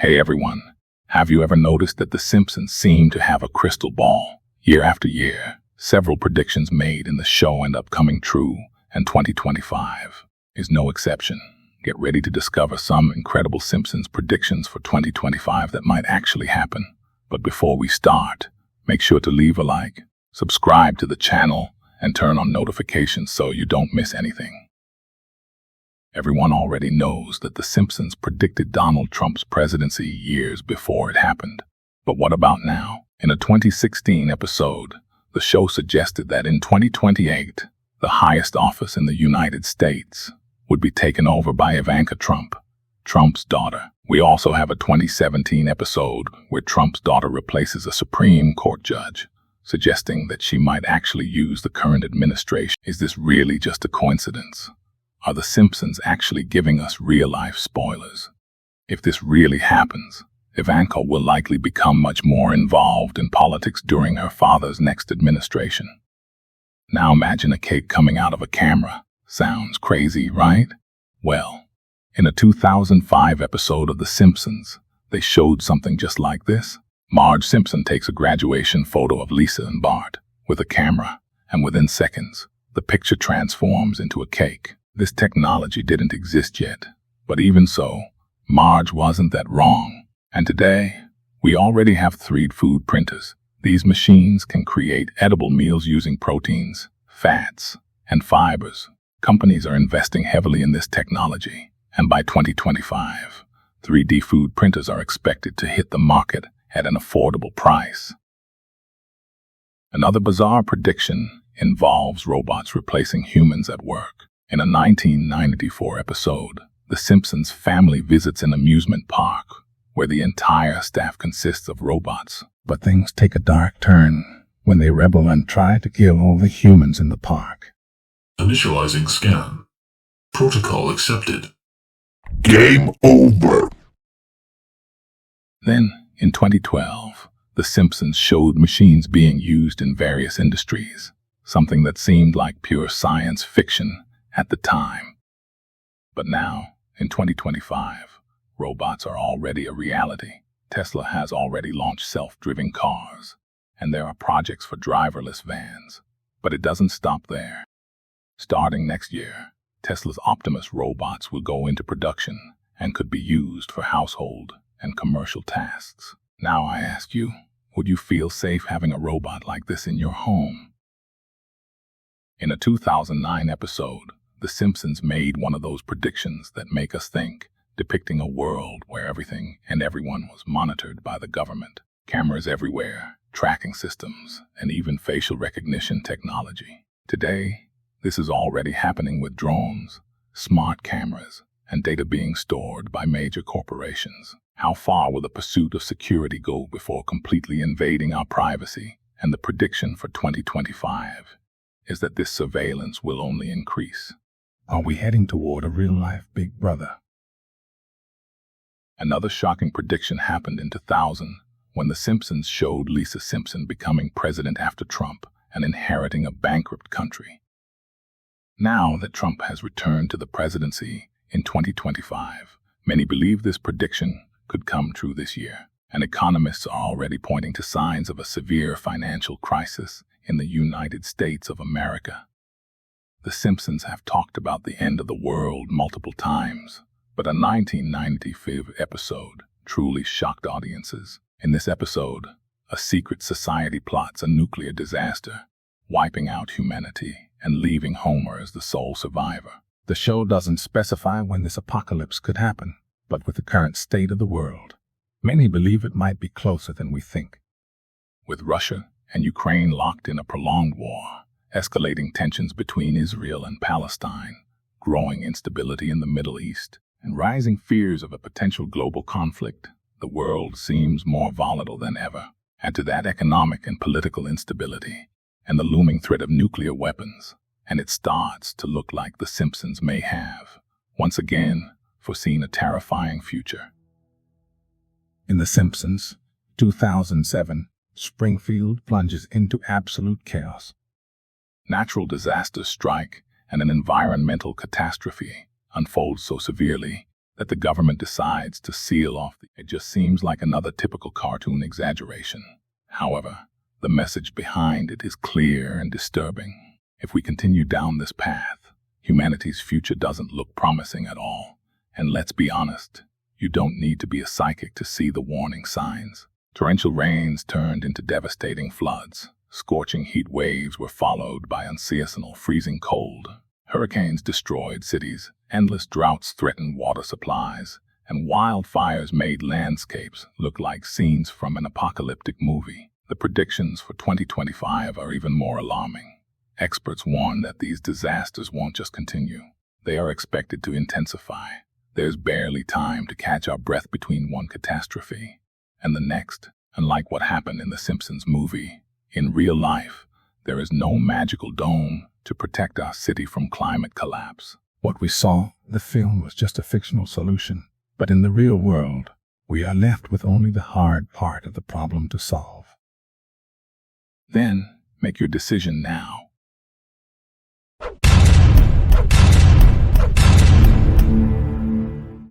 Hey everyone, have you ever noticed that The Simpsons seem to have a crystal ball? Year after year, several predictions made in the show end up coming true, and 2025 is no exception. Get ready to discover some incredible Simpsons predictions for 2025 that might actually happen. But before we start, make sure to leave a like, subscribe to the channel, and turn on notifications so you don't miss anything. Everyone already knows that The Simpsons predicted Donald Trump's presidency years before it happened. But what about now? In a 2016 episode, the show suggested that in 2028, the highest office in the United States would be taken over by Ivanka Trump, Trump's daughter. We also have a 2017 episode where Trump's daughter replaces a Supreme Court judge, suggesting that she might actually use the current administration. Is this really just a coincidence? Are The Simpsons actually giving us real-life spoilers? If this really happens, Ivanka will likely become much more involved in politics during her father's next administration. Now imagine a cake coming out of a camera. Sounds crazy, right? Well, in a 2005 episode of The Simpsons, they showed something just like this. Marge Simpson takes a graduation photo of Lisa and Bart with a camera, and within seconds, the picture transforms into a cake. This technology didn't exist yet, but even so, Marge wasn't that wrong. And today, we already have 3D food printers. These machines can create edible meals using proteins, fats, and fibers. Companies are investing heavily in this technology, and by 2025, 3D food printers are expected to hit the market at an affordable price. Another bizarre prediction involves robots replacing humans at work. In a 1994 episode, The Simpsons family visits an amusement park where the entire staff consists of robots. But things take a dark turn when they rebel and try to kill all the humans in the park. Initializing scan. Protocol accepted. Game over. Then, in 2012, The Simpsons showed machines being used in various industries, something that seemed like pure science fiction at the time. But now, in 2025, robots are already a reality. Tesla has already launched self-driving cars, and there are projects for driverless vans. But it doesn't stop there. Starting next year, Tesla's Optimus robots will go into production and could be used for household and commercial tasks. Now I ask you, would you feel safe having a robot like this in your home? In a 2009 episode, The Simpsons made one of those predictions that make us think, depicting a world where everything and everyone was monitored by the government. Cameras everywhere, tracking systems, and even facial recognition technology. Today, this is already happening with drones, smart cameras, and data being stored by major corporations. How far will the pursuit of security go before completely invading our privacy? And the prediction for 2025 is that this surveillance will only increase. Are we heading toward a real-life Big Brother? Another shocking prediction happened in 2000 when The Simpsons showed Lisa Simpson becoming president after Trump and inheriting a bankrupt country. Now that Trump has returned to the presidency in 2025, many believe this prediction could come true this year, and economists are already pointing to signs of a severe financial crisis in the United States of America. The Simpsons have talked about the end of the world multiple times, but a 1995 episode truly shocked audiences. In this episode, a secret society plots a nuclear disaster, wiping out humanity and leaving Homer as the sole survivor. The show doesn't specify when this apocalypse could happen, but with the current state of the world, many believe it might be closer than we think. With Russia and Ukraine locked in a prolonged war, escalating tensions between Israel and Palestine, growing instability in the Middle East, and rising fears of a potential global conflict, the world seems more volatile than ever. Add to that economic and political instability, and the looming threat of nuclear weapons, and it starts to look like The Simpsons may have, once again, foreseen a terrifying future. In The Simpsons, 2007, Springfield plunges into absolute chaos. Natural disasters strike, and an environmental catastrophe unfolds so severely that the government decides to seal off. It just seems like another typical cartoon exaggeration. However, the message behind it is clear and disturbing. If we continue down this path, humanity's future doesn't look promising at all. And let's be honest, you don't need to be a psychic to see the warning signs. Torrential rains turned into devastating floods. Scorching heat waves were followed by unseasonal freezing cold. Hurricanes destroyed cities, endless droughts threatened water supplies, and wildfires made landscapes look like scenes from an apocalyptic movie. The predictions for 2025 are even more alarming. Experts warn that these disasters won't just continue. They are expected to intensify. There's barely time to catch our breath between one catastrophe and the next. Unlike what happened in the Simpsons movie, in real life, there is no magical dome to protect our city from climate collapse. What we saw in the film was just a fictional solution, but in the real world, we are left with only the hard part of the problem to solve. Then, make your decision now.